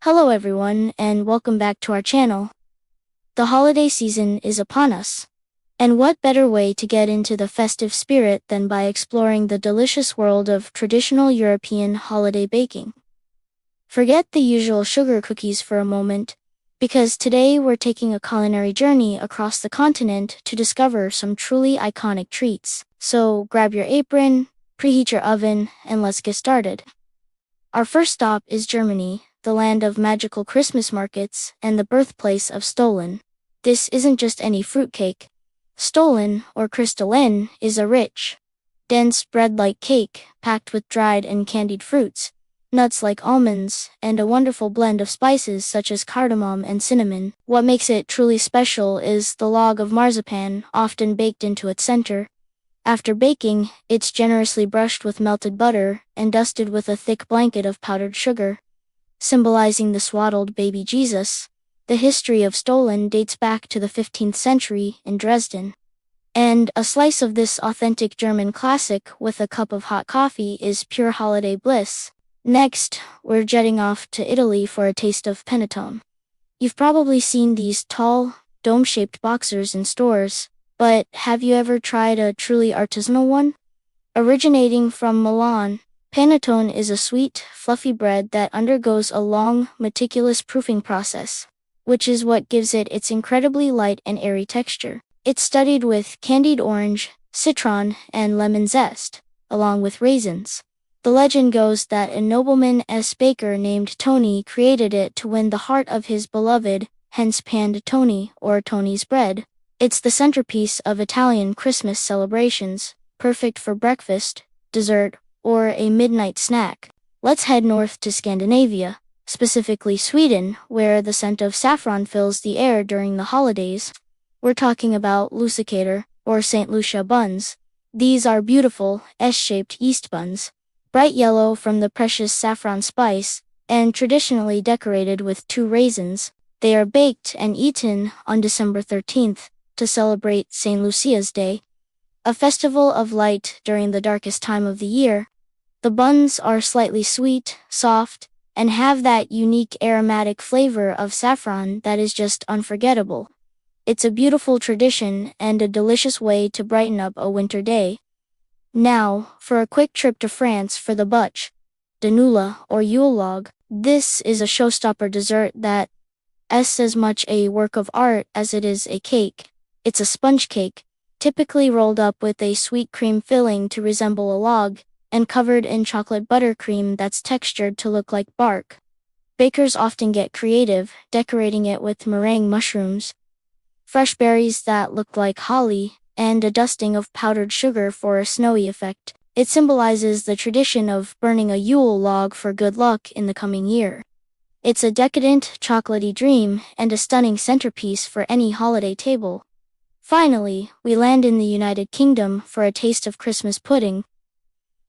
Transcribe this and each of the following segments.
Hello everyone, and welcome back to our channel. The holiday season is upon us. And what better way to get into the festive spirit than by exploring the delicious world of traditional European holiday baking? Forget the usual sugar cookies for a moment, because today we're taking a culinary journey across the continent to discover some truly iconic treats. So grab your apron, preheat your oven, and let's get started. Our first stop is Germany, the land of magical Christmas markets and the birthplace of Stollen. This isn't just any fruitcake. Stollen, or Crystalline, is a rich, dense bread-like cake packed with dried and candied fruits, nuts like almonds, and a wonderful blend of spices such as cardamom and cinnamon. What makes it truly special is the log of marzipan, often baked into its center. After baking, it's generously brushed with melted butter and dusted with a thick blanket of powdered sugar, symbolizing the swaddled baby Jesus. The history of Stollen dates back to the 15th century in Dresden. And a slice of this authentic German classic with a cup of hot coffee is pure holiday bliss. Next, we're jetting off to Italy for a taste of panettone. You've probably seen these tall, dome-shaped boxers in stores, but have you ever tried a truly artisanal one? Originating from Milan, panettone is a sweet, fluffy bread that undergoes a long, meticulous proofing process, which is what gives it its incredibly light and airy texture. It's studded with candied orange, citron, and lemon zest, along with raisins. The legend goes that a nobleman baker named Tony created it to win the heart of his beloved, hence panettone, or Tony's bread. It's the centerpiece of Italian Christmas celebrations, perfect for breakfast, dessert, or a midnight snack. Let's head north to Scandinavia, specifically Sweden, where the scent of saffron fills the air during the holidays. We're talking about lussekatter, or St. Lucia buns. These are beautiful, S-shaped yeast buns, bright yellow from the precious saffron spice, and traditionally decorated with 2 raisins. They are baked and eaten on December 13th to celebrate St. Lucia's Day, a festival of light during the darkest time of the year. The buns are slightly sweet, soft, and have that unique aromatic flavor of saffron that is just unforgettable. It's a beautiful tradition and a delicious way to brighten up a winter day. Now, for a quick trip to France for the bûche de Nouilles, or Yule log. This is a showstopper dessert that is as much a work of art as it is a cake. It's a sponge cake, typically rolled up with a sweet cream filling to resemble a log, and covered in chocolate buttercream that's textured to look like bark. Bakers often get creative, decorating it with meringue mushrooms, fresh berries that look like holly, and a dusting of powdered sugar for a snowy effect. It symbolizes the tradition of burning a Yule log for good luck in the coming year. It's a decadent, chocolatey dream and a stunning centerpiece for any holiday table. Finally, we land in the United Kingdom for a taste of Christmas pudding.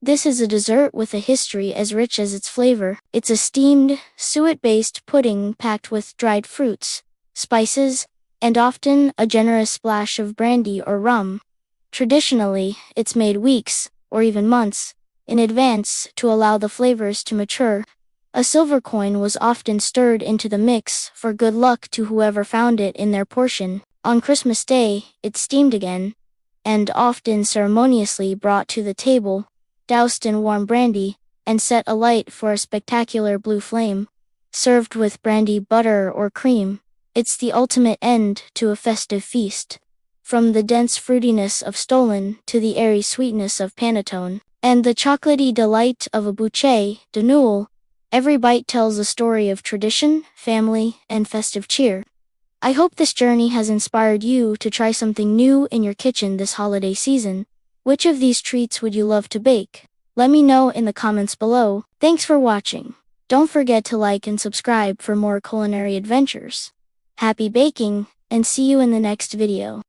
This is a dessert with a history as rich as its flavor. It's a steamed, suet-based pudding packed with dried fruits, spices, and often a generous splash of brandy or rum. Traditionally, it's made weeks, or even months, in advance to allow the flavors to mature. A silver coin was often stirred into the mix for good luck to whoever found it in their portion. On Christmas Day, it's steamed again, and often ceremoniously brought to the table, doused in warm brandy, and set alight for a spectacular blue flame. Served with brandy butter or cream, it's the ultimate end to a festive feast. From the dense fruitiness of Stollen to the airy sweetness of panettone, and the chocolatey delight of a bûche de Nouilles, every bite tells a story of tradition, family, and festive cheer. I hope this journey has inspired you to try something new in your kitchen this holiday season. Which of these treats would you love to bake? Let me know in the comments below. Thanks for watching. Don't forget to like and subscribe for more culinary adventures. Happy baking, and see you in the next video.